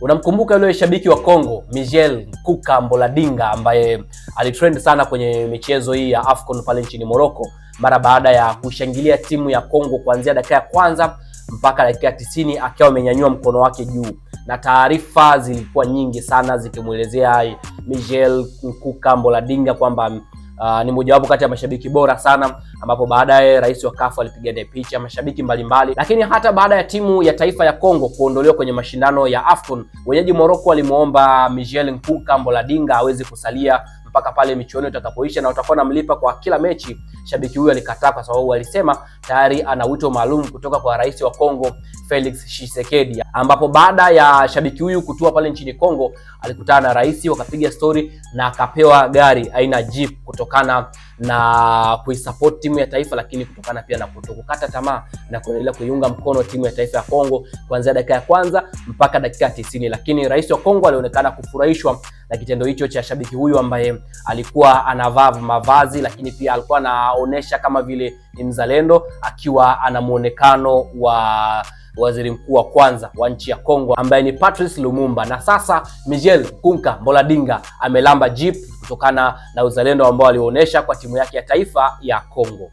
Unamkumbuka yule shabiki wa Kongo Michel Nkuka Mboladinga ambaye alitrend sana kwenye michezo hii ya AFCON pale nchini Morocco mara baada ya kushangilia timu ya Kongo kuanzia dakika ya kwanza mpaka dakika 90 akiwa amenyanyua mkono wake juu, na taarifa zilikuwa nyingi sana zikimuelezea Michel Nkuka Mboladinga kwamba ni mojawapo kati ya mashabiki bora sana, ambapo baadaye rais wa CAF alipiga naye picha, mashabiki mbalimbali. Lakini hata baada ya timu ya taifa ya Kongo kuondolewa kwenye mashindano ya AFCON, wenyeji Morocco walimuomba Michel Nkuka Mboladinga aweze kusalia mpaka pale michuano itakapoisha na utakuwa namlipa kwa kila mechi. Shabiki huyu alikataa kwa sababu alisema tayari ana wito maalum kutoka kwa rais wa Kongo Felix Tshisekedi, ambapo baada ya shabiki huyu kutua pale nchini Kongo alikutana na rais, wakapiga story na akapewa gari aina Jeep kutokana na kuisupport timu ya taifa, lakini kutokana pia na kutokukata tamaa na kuendelea kuiunga mkono timu ya taifa ya Kongo kuanzia dakika ya kwanza mpaka dakika 90. Lakini rais wa Kongo alionekana kufurahishwa na kitendo hicho cha shabiki huyu ambaye alikuwa anavaa mavazi, lakini pia alikuwa anaonesha kama vile ni mzalendo, akiwa ana muonekano wa waziri mkuu wa kwanza wa nchi ya Kongo ambaye ni Patrice Lumumba. Na sasa Michel Nkuka Mboladinga amelamba Jeep kutokana na uzalendo ambao alionyesha kwa timu yake ya taifa ya Kongo.